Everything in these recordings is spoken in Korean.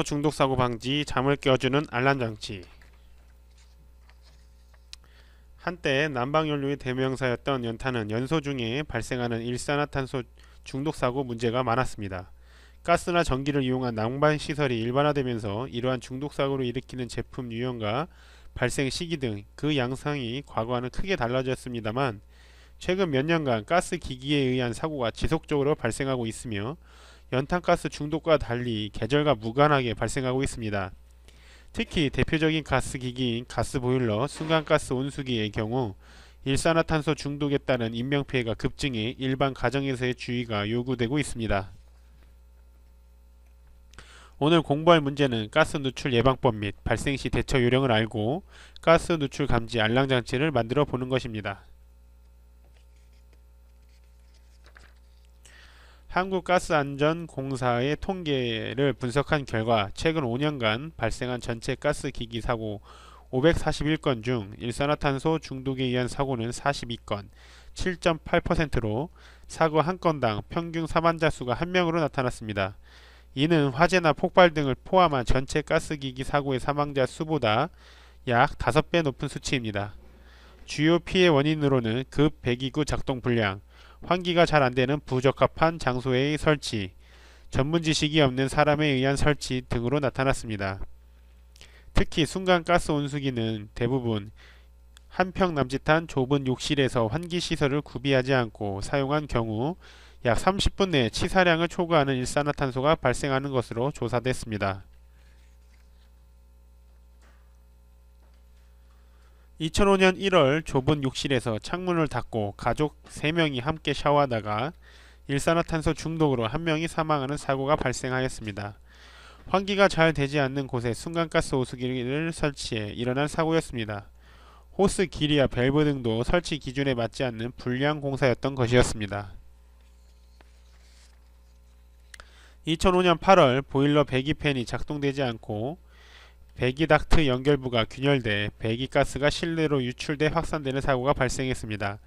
중독 사고 방지 잠을 깨워주는 알람 장치. 한때 난방연료의 대명사였던 연탄은 연소 중에 발생하는 일산화탄소 중독 사고 문제가 많았습니다. 가스나 전기를 이용한 난방 시설이 일반화되면서 이러한 중독 사고를 일으키는 제품 유형과 발생 시기 등 그 양상이 과거와는 크게 달라졌습니다만, 최근 몇 년간 가스 기기에 의한 사고가 지속적으로 발생하고 있으며 연탄가스 중독과 달리 계절과 무관하게 발생하고 있습니다. 특히 대표적인 가스기기인 가스보일러, 순간가스 온수기의 경우 일산화탄소 중독에 따른 인명피해가 급증해 일반 가정에서의 주의가 요구되고 있습니다. 오늘 공부할 문제는 가스 누출 예방법 및 발생 시 대처 요령을 알고 가스 누출 감지 알람 장치를 만들어 보는 것입니다. 한국가스안전공사의 통계를 분석한 결과 최근 5년간 발생한 전체 가스기기 사고 541건 중 일산화탄소 중독에 의한 사고는 42건, 7.8%로 사고 한 건당 평균 사망자 수가 1명으로 나타났습니다. 이는 화재나 폭발 등을 포함한 전체 가스기기 사고의 사망자 수보다 약 5배 높은 수치입니다. 주요 피해 원인으로는 급 배기구 작동 불량, 환기가 잘 안되는 부적합한 장소의 설치, 전문 지식이 없는 사람에 의한 설치 등으로 나타났습니다. 특히 순간가스 온수기는 대부분 한 평 남짓한 좁은 욕실에서 환기시설을 구비하지 않고 사용한 경우 약 30분 내에 치사량을 초과하는 일산화탄소가 발생하는 것으로 조사됐습니다. 2005년 1월 좁은 욕실에서 창문을 닫고 가족 3명이 함께 샤워하다가 일산화탄소 중독으로 1명이 사망하는 사고가 발생하였습니다. 환기가 잘 되지 않는 곳에 순간가스 호스기를 설치해 일어난 사고였습니다. 호스 길이와 밸브 등도 설치 기준에 맞지 않는 불량 공사였던 것이었습니다. 2005년 8월 보일러 배기팬이 작동되지 않고 배기닥트 연결부가 균열돼 배기가스가 실내로 유출돼 확산되는 사고가 발생했습니다.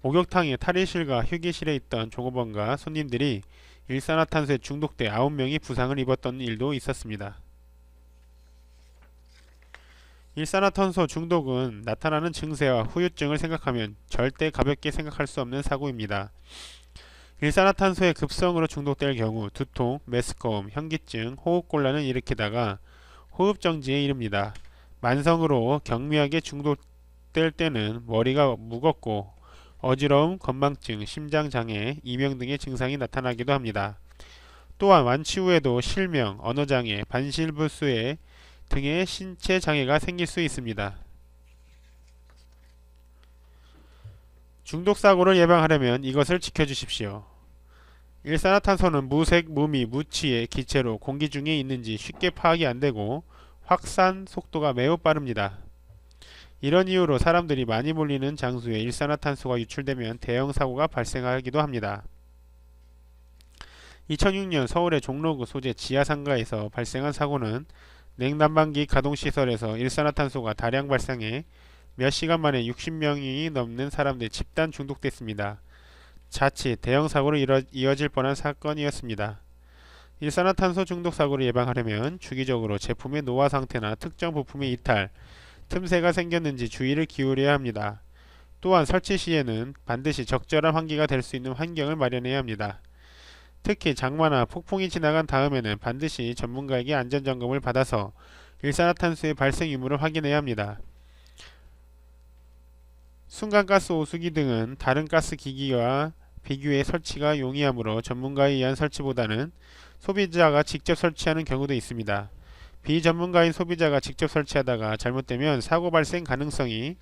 목욕탕의 탈의실과 휴게실에 있던 종업원과 손님들이 일산화탄소에 중독돼 9명이 부상을 입었던 일도 있었습니다. 일산화탄소 중독은 나타나는 증세와 후유증을 생각하면 절대 가볍게 생각할 수 없는 사고입니다. 일산화탄소에 급성으로 중독될 경우 두통, 메스꺼움, 현기증, 호흡곤란을 일으키다가 호흡정지에 이릅니다. 만성으로 경미하게 중독될 때는 머리가 무겁고 어지러움, 건망증, 심장장애, 이명 등의 증상이 나타나기도 합니다. 또한 완치 후에도 실명, 언어장애, 반실부수애 등의 신체 장애가 생길 수 있습니다. 중독사고를 예방하려면 이것을 지켜주십시오. 일산화탄소는 무색, 무미, 무취의 기체로 공기 중에 있는지 쉽게 파악이 안되고 확산 속도가 매우 빠릅니다. 이런 이유로 사람들이 많이 몰리는 장소에 일산화탄소가 유출되면 대형 사고가 발생하기도 합니다. 2006년 서울의 종로구 소재 지하상가에서 발생한 사고는 냉난방기 가동시설에서 일산화탄소가 다량 발생해 몇 시간 만에 60명이 넘는 사람들이 집단 중독됐습니다. 자칫 대형 사고로 이어질 뻔한 사건이었습니다. 일산화탄소 중독 사고를 예방하려면 주기적으로 제품의 노화 상태나 특정 부품의 이탈, 틈새가 생겼는지 주의를 기울여야 합니다. 또한 설치 시에는 반드시 적절한 환기가 될 수 있는 환경을 마련해야 합니다. 특히 장마나 폭풍이 지나간 다음에는 반드시 전문가에게 안전점검을 받아서 일산화탄소의 발생 유무를 확인해야 합니다. 순간가스 오수기 등은 다른 가스기기와 비교해 설치가 용이하므로 전문가에 의한 설치보다는 소비자가 직접 설치하는 경우도 있습니다. 비전문가인 소비자가 직접 설치하다가 잘못되면 사고 발생 가능성이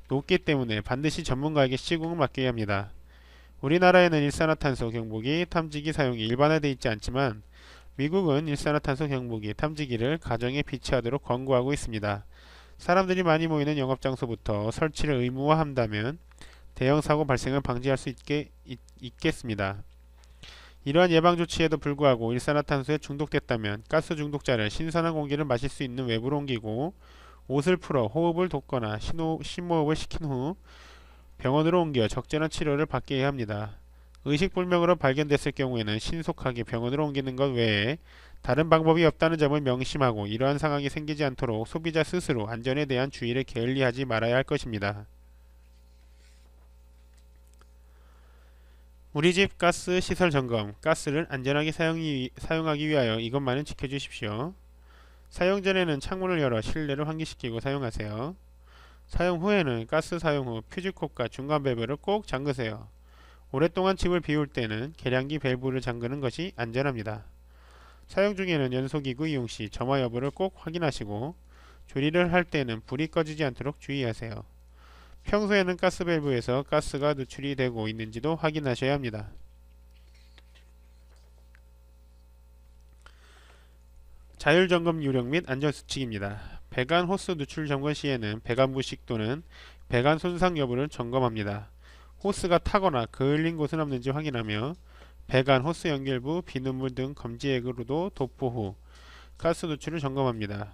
높기 때문에 반드시 전문가에게 시공을 맡겨야 합니다. 우리나라에는 일산화탄소 경보기, 탐지기 사용이 일반화되어 있지 않지만 미국은 일산화탄소 경보기, 탐지기를 가정에 비치하도록 권고하고 있습니다. 사람들이 많이 모이는 영업장소부터 설치를 의무화한다면 대형 사고 발생을 방지할 수 있겠습니다. 이러한 예방조치에도 불구하고 일산화탄소에 중독됐다면 가스 중독자를 신선한 공기를 마실 수 있는 외부로 옮기고 옷을 풀어 호흡을 돕거나 심호흡을 시킨 후 병원으로 옮겨 적절한 치료를 받게 해야 합니다. 의식불명으로 발견됐을 경우에는 신속하게 병원으로 옮기는 것 외에 다른 방법이 없다는 점을 명심하고 이러한 상황이 생기지 않도록 소비자 스스로 안전에 대한 주의를 게을리하지 말아야 할 것입니다. 우리 집 가스 시설 점검. 가스를 안전하게 사용하기 위하여 이것만은 지켜주십시오. 사용 전에는 창문을 열어 실내를 환기시키고 사용하세요. 사용 후에는 가스 사용 후 퓨즈콕과 중간 밸브를 꼭 잠그세요. 오랫동안 집을 비울 때는 계량기 밸브를 잠그는 것이 안전합니다. 사용 중에는 연소기구 이용 시 점화 여부를 꼭 확인하시고 조리를 할 때는 불이 꺼지지 않도록 주의하세요. 평소에는 가스 밸브에서 가스가 누출이 되고 있는지도 확인하셔야 합니다. 자율점검 요령 및 안전수칙입니다. 배관 호스 누출 점검 시에는 배관 부식 또는 배관 손상 여부를 점검합니다. 호스가 타거나 그을린 곳은 없는지 확인하며 배관 호스 연결부 비눗물 등 검지액으로도 도포 후 가스 누출을 점검합니다.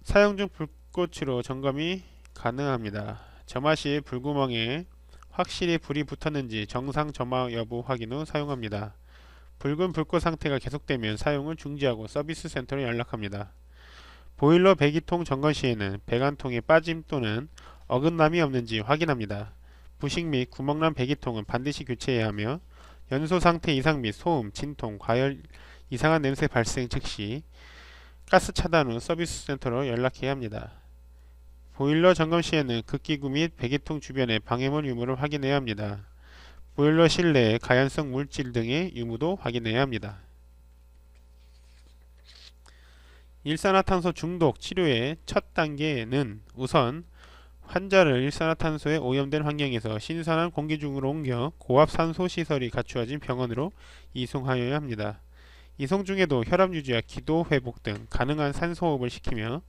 사용 중 불꽃으로 점검이 가능합니다. 점화 시 불구멍에 확실히 불이 붙었는지 정상 점화 여부 확인 후 사용합니다. 붉은 불꽃 상태가 계속되면 사용을 중지하고 서비스 센터로 연락합니다. 보일러 배기통 점검 시에는 배관통에 빠짐 또는 어긋남이 없는지 확인합니다. 부식 및 구멍난 배기통은 반드시 교체해야 하며 연소 상태 이상 및 소음, 진통, 과열, 이상한 냄새 발생 즉시 가스 차단 후 서비스 센터로 연락해야 합니다. 보일러 점검 시에는 급기구 및 배기통 주변의 방해물 유무를 확인해야 합니다. 보일러 실내의 가연성 물질 등의 유무도 확인해야 합니다. 일산화탄소 중독 치료의 첫 단계는 우선 환자를 일산화탄소에 오염된 환경에서 신선한 공기 중으로 옮겨 고압 산소 시설이 갖추어진 병원으로 이송하여야 합니다. 이송 중에도 혈압 유지와 기도 회복 등 가능한 산소 호흡을 시키며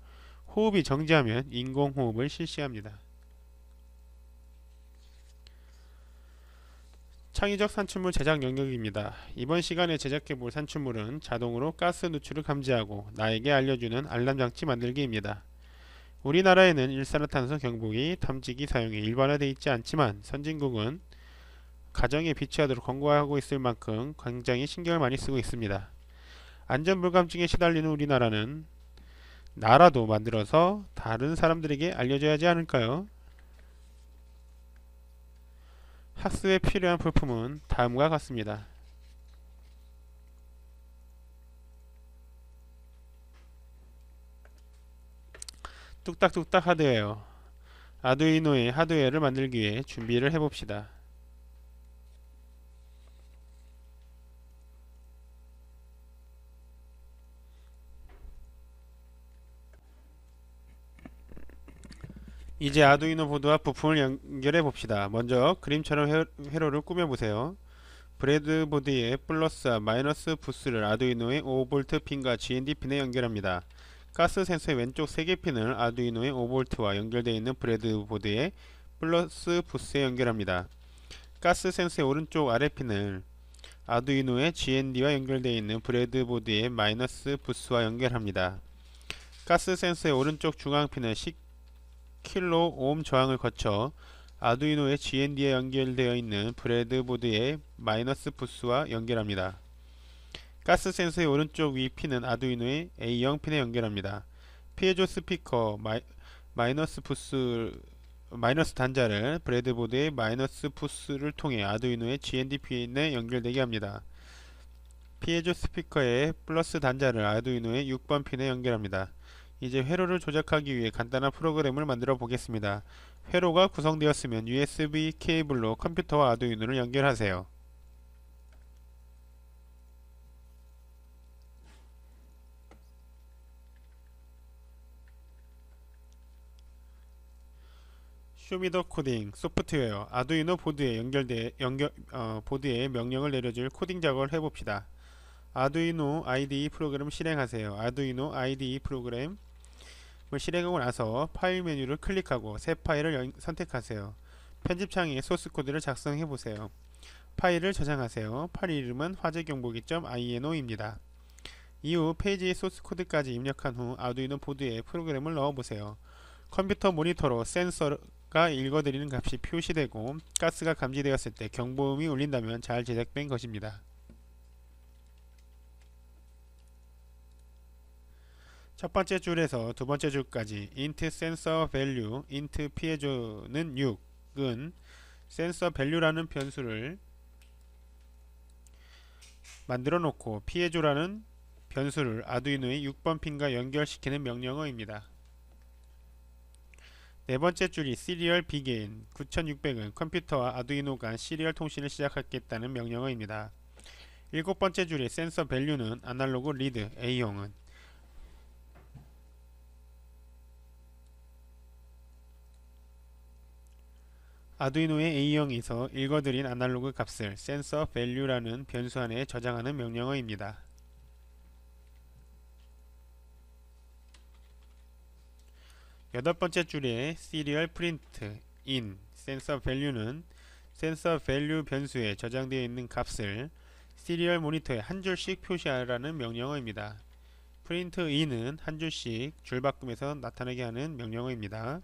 호흡이 정지하면 인공호흡을 실시합니다. 창의적 산출물 제작 영역입니다. 이번 시간에 제작해볼 산출물은 자동으로 가스 누출을 감지하고 나에게 알려주는 알람 장치 만들기입니다. 우리나라에는 일산화탄소 경보기, 탐지기 사용이 일반화되어 있지 않지만 선진국은 가정에 비치하도록 권고하고 있을 만큼 굉장히 신경을 많이 쓰고 있습니다. 안전불감증에 시달리는 우리나라는 나라도 만들어서 다른 사람들에게 알려줘야 하지 않을까요? 학습에 필요한 부품은 다음과 같습니다. 뚝딱뚝딱 하드웨어. 아두이노의 하드웨어를 만들기 위해 준비를 해봅시다. 이제 아두이노 보드와 부품을 연결해 봅시다. 먼저 그림처럼 회로를 꾸며보세요. 브레드보드의 플러스와 마이너스 부스를 아두이노의 5V 핀과 GND 핀에 연결합니다. 가스 센서의 왼쪽 3개 핀을 아두이노의 5V와 연결되어 있는 브레드보드의 플러스 부스에 연결합니다. 가스 센서의 오른쪽 아래 핀을 아두이노의 GND와 연결되어 있는 브레드보드의 마이너스 부스와 연결합니다. 가스 센서의 오른쪽 중앙 핀은 10kΩ 저항을 거쳐 아두이노의 GND에 연결되어 있는 브레드보드의 마이너스 부스와 연결합니다. 가스 센서의 오른쪽 위 핀은 아두이노의 A0 핀에 연결합니다. 피에조 스피커 마이너스 단자를 브레드보드의 마이너스 부스를 통해 아두이노의 GND 핀에 연결되게 합니다. 피에조 스피커의 플러스 단자를 아두이노의 6번 핀에 연결합니다. 이제 회로를 조작하기 위해 간단한 프로그램을 만들어 보겠습니다. 회로가 구성되었으면 USB 케이블로 컴퓨터와 아두이노를 연결하세요. 쇼미더 코딩 소프트웨어 아두이노 보드에 보드에 명령을 내려줄 코딩 작업을 해봅시다. 아두이노 IDE 프로그램을 실행하세요. 아두이노 IDE 프로그램을 실행하고 나서 파일 메뉴를 클릭하고 새 파일을 선택하세요. 편집창에 소스 코드를 작성해 보세요. 파일을 저장하세요. 파일 이름은 화재경보기.ino입니다. 이후 페이지의 소스 코드까지 입력한 후 아두이노 보드에 프로그램을 넣어보세요. 컴퓨터 모니터로 센서 가스가 읽어드리는 값이 표시되고 가스가 감지되었을 때 경보음이 울린다면 잘 제작된 것입니다. 첫 번째 줄에서 두 번째 줄까지 int sensor value int piezo는 6은 sensor value라는 변수를 만들어 놓고 piezo라는 변수를 아두이노의 6번 핀과 연결시키는 명령어입니다. 네 번째 줄이 serial begin 9600은 컴퓨터와 아두이노 간 시리얼 통신을 시작하겠다는 명령어입니다. 일곱 번째 줄이 sensor value는 아날로그 read A형은 아두이노의 A형에서 읽어드린 아날로그 값을 sensor value라는 변수 안에 저장하는 명령어입니다. 여덟 번째 줄에 serial print in sensor value는 sensor value 변수에 저장되어 있는 값을 시리얼 모니터에 한 줄씩 표시하라는 명령어입니다. print in은 한 줄씩 줄바꿈해서 나타나게 하는 명령어입니다.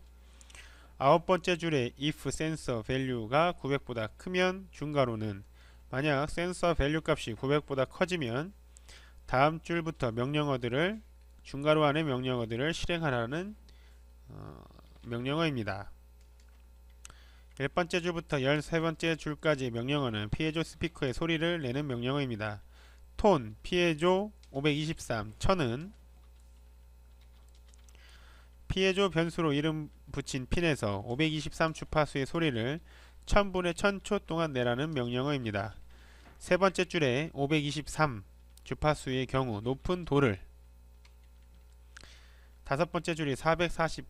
아홉 번째 줄에 if sensor value가 900보다 크면 중괄호는 만약 sensor value 값이 900보다 커지면 다음 줄부터 명령어들을 중괄호 안의 명령어들을 실행하라는 명령어입니다. 10번째 줄부터 13번째 줄까지 명령어는 피에조 스피커의 소리를 내는 명령어입니다. 톤 피에조 523 1000은 피에조 변수로 이름 붙인 핀에서 523 주파수의 소리를 1000분의 1000초 동안 내라는 명령어입니다. 세 번째 줄에 523 주파수의 경우 높은 도를, 다섯 번째 줄이 440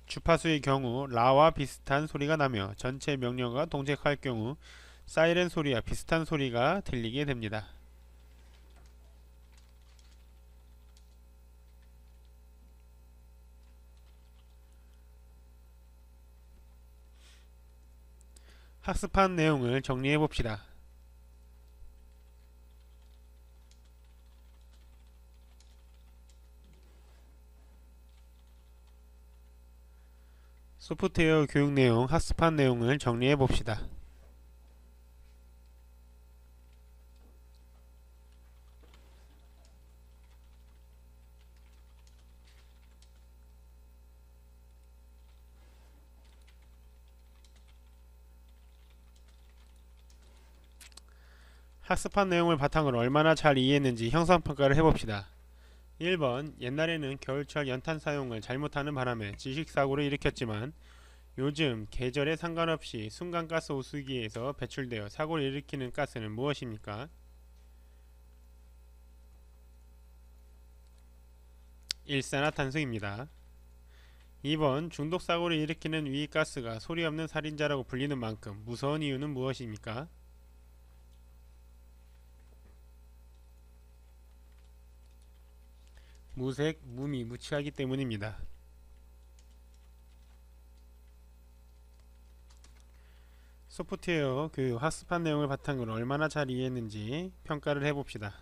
주파수의 경우 라와 비슷한 소리가 나며 전체 명령어가 동작할 경우 사이렌 소리와 비슷한 소리가 들리게 됩니다. 학습한 내용을 정리해 봅시다. 소프트웨어 교육 내용, 학습한 내용을 정리해 봅시다. 학습한 내용을 바탕으로 얼마나 잘 이해했는지 형상평가를 해봅시다. 1번 옛날에는 겨울철 연탄 사용을 잘못하는 바람에 지식사고를 일으켰지만 요즘 계절에 상관없이 순간가스 오수기에서 배출되어 사고를 일으키는 가스는 무엇입니까? 일산화탄소입니다. 2번 중독사고를 일으키는 유익가스가 소리 없는 살인자라고 불리는 만큼 무서운 이유는 무엇입니까? 무색, 무미, 무취하기 때문입니다. 소프트웨어 교육 학습한 내용을 바탕으로 얼마나 잘 이해했는지 평가를 해봅시다.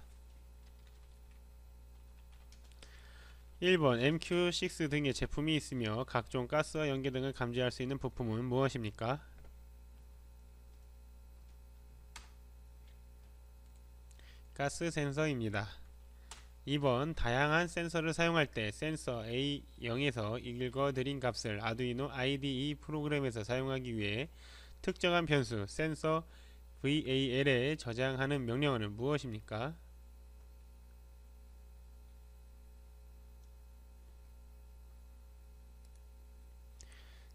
1번 MQ6 등의 제품이 있으며 각종 가스와 연기 등을 감지할 수 있는 부품은 무엇입니까? 가스 센서입니다. 2번 다양한 센서를 사용할 때 센서 A0에서 읽어드린 값을 아두이노 IDE 프로그램에서 사용하기 위해 특정한 변수 센서 VAL에 저장하는 명령어는 무엇입니까?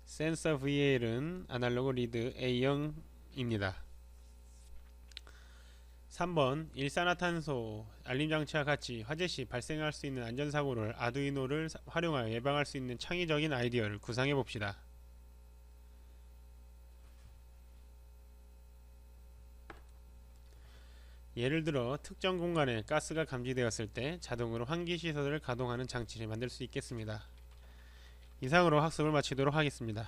센서 VAL은 아날로그 리드 A0입니다. 3번 일산화탄소 알림장치와 같이 화재시 발생할 수 있는 안전사고를 아두이노를 활용하여 예방할 수 있는 창의적인 아이디어를 구상해봅시다. 예를 들어 특정 공간에 가스가 감지되었을 때 자동으로 환기시설을 가동하는 장치를 만들 수 있겠습니다. 이상으로 학습을 마치도록 하겠습니다.